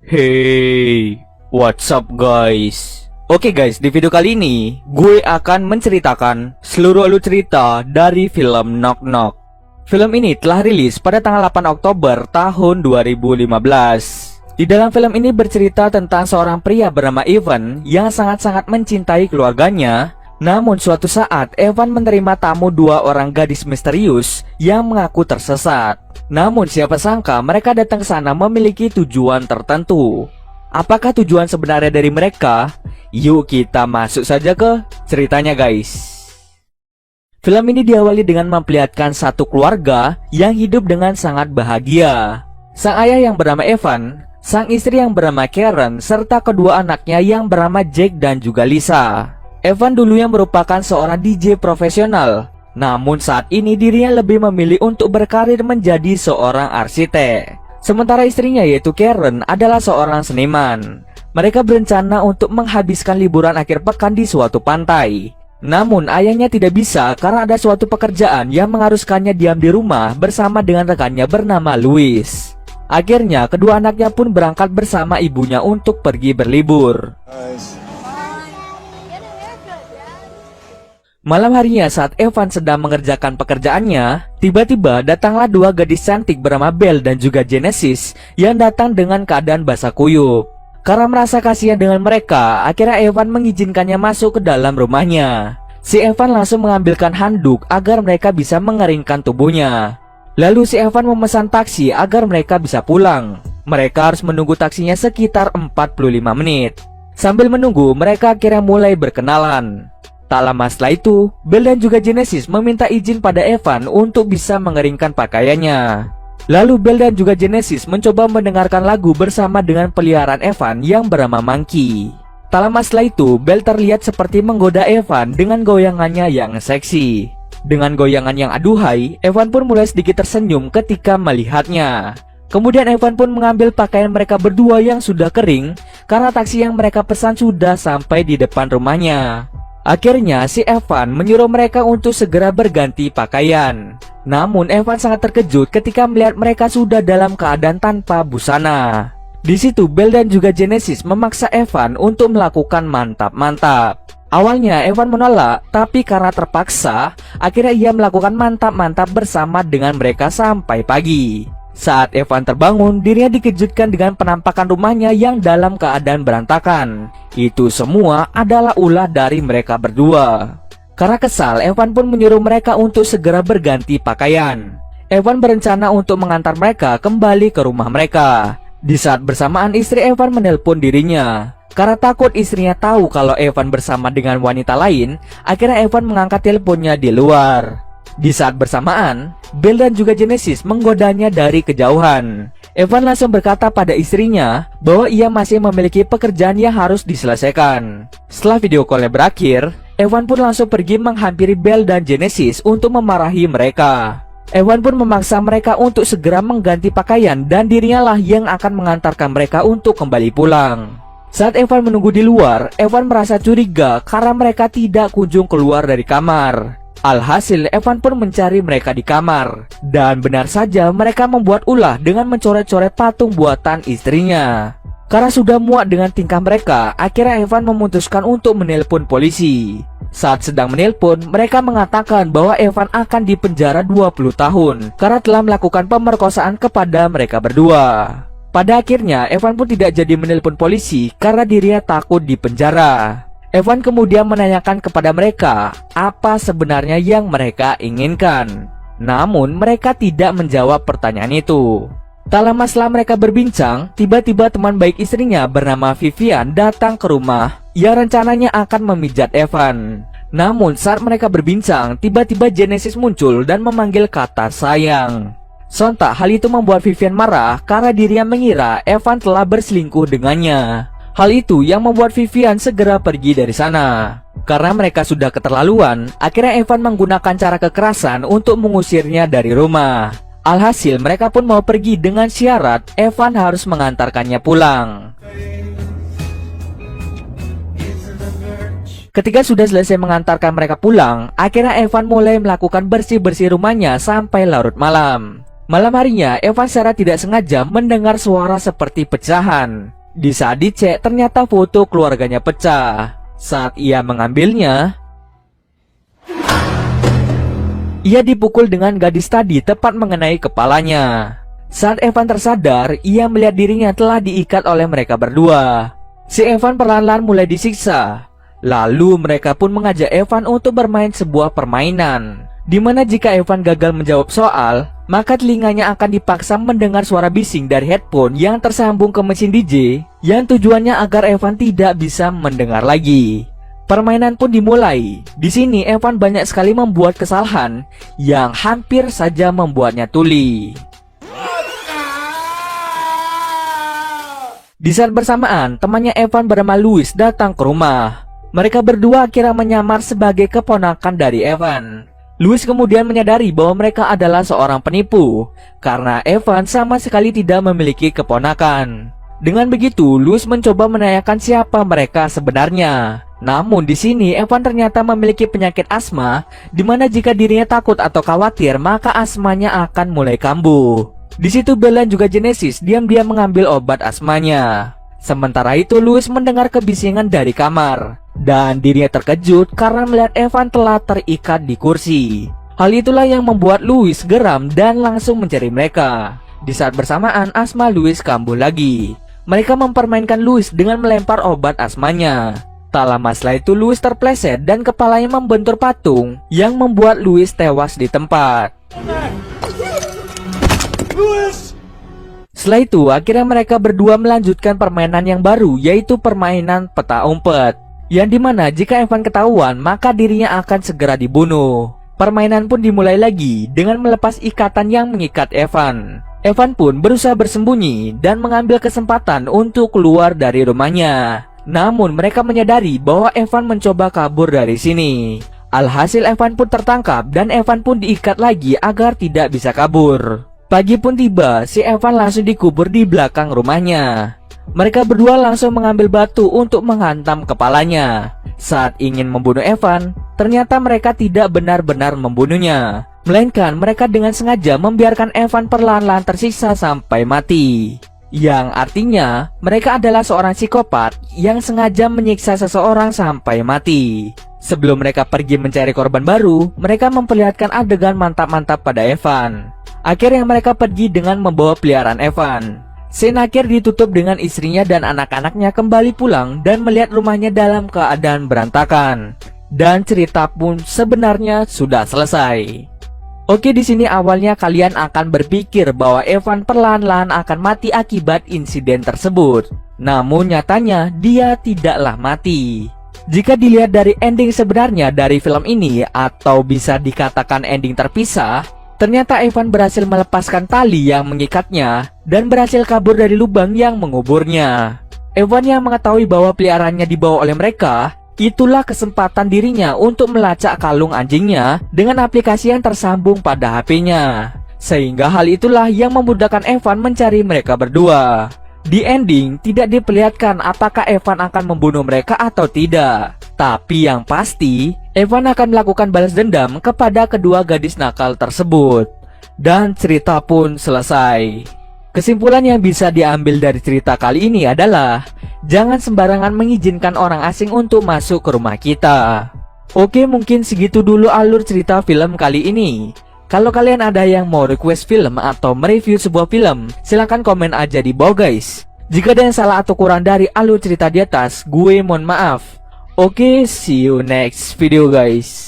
Hey, what's up guys? Oke guys, di video kali ini gue akan menceritakan seluruh alur cerita dari film Knock Knock. Film ini telah rilis pada tanggal 8 Oktober tahun 2015. Di dalam film ini bercerita tentang seorang pria bernama Evan yang sangat-sangat mencintai keluarganya. Namun suatu saat Evan menerima tamu dua orang gadis misterius yang mengaku tersesat. Namun siapa sangka mereka datang ke sana memiliki tujuan tertentu. Apakah tujuan sebenarnya dari mereka? Yuk kita masuk saja ke ceritanya guys. Film ini diawali dengan memperlihatkan satu keluarga yang hidup dengan sangat bahagia. Sang ayah yang bernama Evan, sang istri yang bernama Karen, serta kedua anaknya yang bernama Jake dan juga Lisa. Evan dulunya merupakan seorang DJ profesional. Namun saat ini dirinya lebih memilih untuk berkarir menjadi seorang arsitek. Sementara istrinya yaitu Karen adalah seorang seniman. Mereka berencana untuk menghabiskan liburan akhir pekan di suatu pantai. Namun ayahnya tidak bisa karena ada suatu pekerjaan yang mengharuskannya diam di rumah bersama dengan rekannya bernama Louis. Akhirnya kedua anaknya pun berangkat bersama ibunya untuk pergi berlibur. Malam harinya saat Evan sedang mengerjakan pekerjaannya, tiba-tiba datanglah dua gadis cantik bernama Belle dan juga Genesis yang datang dengan keadaan basah kuyup. Karena merasa kasihan dengan mereka, akhirnya Evan mengizinkannya masuk ke dalam rumahnya. Si Evan langsung mengambilkan handuk agar mereka bisa mengeringkan tubuhnya. Lalu si Evan memesan taksi agar mereka bisa pulang. Mereka harus menunggu taksinya sekitar 45 menit. Sambil menunggu, mereka akhirnya mulai berkenalan. Tak lama setelah itu, Belle dan juga Genesis meminta izin pada Evan untuk bisa mengeringkan pakaiannya. Lalu Belle dan juga Genesis mencoba mendengarkan lagu bersama dengan peliharaan Evan yang bernama Monkey. Tak lama setelah itu, Belle terlihat seperti menggoda Evan dengan goyangannya yang seksi. Dengan goyangan yang aduhai, Evan pun mulai sedikit tersenyum ketika melihatnya. Kemudian Evan pun mengambil pakaian mereka berdua yang sudah kering karena taksi yang mereka pesan sudah sampai di depan rumahnya. Akhirnya si Evan menyuruh mereka untuk segera berganti pakaian. Namun Evan sangat terkejut ketika melihat mereka sudah dalam keadaan tanpa busana. Di situ Belle dan juga Genesis memaksa Evan untuk melakukan mantap-mantap. Awalnya Evan menolak, tapi karena terpaksa, akhirnya ia melakukan mantap-mantap bersama dengan mereka sampai pagi. Saat Evan terbangun, dirinya dikejutkan dengan penampakan rumahnya yang dalam keadaan berantakan. Itu semua adalah ulah dari mereka berdua. Karena kesal, Evan pun menyuruh mereka untuk segera berganti pakaian. Evan berencana untuk mengantar mereka kembali ke rumah mereka. Di saat bersamaan, istri Evan menelpon dirinya. Karena takut istrinya tahu kalau Evan bersama dengan wanita lain, akhirnya Evan mengangkat teleponnya di luar. Di saat bersamaan, Belle dan juga Genesis menggodanya dari kejauhan. Evan langsung berkata pada istrinya bahwa ia masih memiliki pekerjaan yang harus diselesaikan. Setelah video call-nya berakhir, Evan pun langsung pergi menghampiri Belle dan Genesis untuk memarahi mereka. Evan pun memaksa mereka untuk segera mengganti pakaian dan dirinya lah yang akan mengantarkan mereka untuk kembali pulang. Saat Evan menunggu di luar, Evan merasa curiga karena mereka tidak kunjung keluar dari kamar. Alhasil Evan pun mencari mereka di kamar. Dan benar saja mereka membuat ulah dengan mencoret-coret patung buatan istrinya. Karena sudah muak dengan tingkah mereka, akhirnya Evan memutuskan untuk menelpon polisi. Saat sedang menelpon, mereka mengatakan bahwa Evan akan dipenjara 20 tahun karena telah melakukan pemerkosaan kepada mereka berdua. Pada akhirnya Evan pun tidak jadi menelpon polisi karena dirinya takut dipenjara. Evan kemudian menanyakan kepada mereka apa sebenarnya yang mereka inginkan. Namun mereka tidak menjawab pertanyaan itu. Tak lama setelah mereka berbincang, tiba-tiba teman baik istrinya bernama Vivian datang ke rumah yang rencananya akan memijat Evan. Namun saat mereka berbincang, tiba-tiba Genesis muncul dan memanggil kata sayang. Sontak hal itu membuat Vivian marah karena dirinya mengira Evan telah berselingkuh dengannya. Hal itu yang membuat Vivian segera pergi dari sana. Karena mereka sudah keterlaluan, akhirnya Evan menggunakan cara kekerasan untuk mengusirnya dari rumah. Alhasil mereka pun mau pergi dengan syarat Evan harus mengantarkannya pulang. Ketika sudah selesai mengantarkan mereka pulang, akhirnya Evan mulai melakukan bersih-bersih rumahnya sampai larut malam. Malam harinya, Evan secara tidak sengaja mendengar suara seperti pecahan. Di saat dicek, ternyata foto keluarganya pecah. Saat ia mengambilnya, ia dipukul dengan gadis tadi tepat mengenai kepalanya. Saat Evan tersadar, ia melihat dirinya telah diikat oleh mereka berdua. Si Evan perlahan-lahan mulai disiksa. Lalu mereka pun mengajak Evan untuk bermain sebuah permainan, di mana jika Evan gagal menjawab soal, maka telinganya akan dipaksa mendengar suara bising dari headphone yang tersambung ke mesin DJ, yang tujuannya agar Evan tidak bisa mendengar lagi. Permainan pun dimulai. Di sini Evan banyak sekali membuat kesalahan yang hampir saja membuatnya tuli. Di saat bersamaan, temannya Evan bernama Louis datang ke rumah. Mereka berdua akhirnya menyamar sebagai keponakan dari Evan. Louis kemudian menyadari bahwa mereka adalah seorang penipu, karena Evan sama sekali tidak memiliki keponakan. Dengan begitu, Louis mencoba menanyakan siapa mereka sebenarnya. Namun di sini Evan ternyata memiliki penyakit asma, di mana jika dirinya takut atau khawatir, maka asmanya akan mulai kambuh. Di situ Belle dan juga Genesis diam-diam mengambil obat asmanya. Sementara itu Louis mendengar kebisingan dari kamar, dan dirinya terkejut karena melihat Evan telah terikat di kursi. Hal itulah yang membuat Louis geram dan langsung mencari mereka. Di saat bersamaan, asma Louis kambuh lagi. Mereka mempermainkan Louis dengan melempar obat asmanya. Tak lama setelah itu Louis terpleset dan kepalanya membentur patung, yang membuat Louis tewas di tempat. Setelah itu akhirnya mereka berdua melanjutkan permainan yang baru, yaitu permainan peta umpet, yang dimana jika Evan ketahuan maka dirinya akan segera dibunuh. Permainan pun dimulai lagi dengan melepas ikatan yang mengikat Evan. Evan pun berusaha bersembunyi dan mengambil kesempatan untuk keluar dari rumahnya. Namun mereka menyadari bahwa Evan mencoba kabur dari sini. Alhasil Evan pun tertangkap dan Evan pun diikat lagi agar tidak bisa kabur. Pagi pun tiba, si Evan langsung dikubur di belakang rumahnya. Mereka berdua langsung mengambil batu untuk menghantam kepalanya. Saat ingin membunuh Evan, ternyata mereka tidak benar-benar membunuhnya, melainkan mereka dengan sengaja membiarkan Evan perlahan-lahan tersiksa sampai mati. Yang artinya mereka adalah seorang psikopat yang sengaja menyiksa seseorang sampai mati. Sebelum mereka pergi mencari korban baru, mereka memperlihatkan adegan mantap-mantap pada Evan. Akhirnya mereka pergi dengan membawa peliharaan Evan. Scene akhir ditutup dengan istrinya dan anak-anaknya kembali pulang dan melihat rumahnya dalam keadaan berantakan. Dan cerita pun sebenarnya sudah selesai. Oke, di sini awalnya kalian akan berpikir bahwa Evan perlahan-lahan akan mati akibat insiden tersebut. Namun nyatanya dia tidaklah mati. Jika dilihat dari ending sebenarnya dari film ini, atau bisa dikatakan ending terpisah, ternyata Evan berhasil melepaskan tali yang mengikatnya dan berhasil kabur dari lubang yang menguburnya. Evan yang mengetahui bahwa peliharaannya dibawa oleh mereka, itulah kesempatan dirinya untuk melacak kalung anjingnya dengan aplikasi yang tersambung pada HP-nya. Sehingga hal itulah yang memudahkan Evan mencari mereka berdua. Di ending tidak diperlihatkan apakah Evan akan membunuh mereka atau tidak. Tapi yang pasti, Evan akan melakukan balas dendam kepada kedua gadis nakal tersebut. Dan cerita pun selesai. Kesimpulan yang bisa diambil dari cerita kali ini adalah jangan sembarangan mengizinkan orang asing untuk masuk ke rumah kita. Oke, mungkin segitu dulu alur cerita film kali ini. Kalau kalian ada yang mau request film atau mereview sebuah film, silahkan komen aja di bawah guys. Jika ada yang salah atau kurang dari alur cerita di atas, gue mohon maaf. Oke, see you next video guys.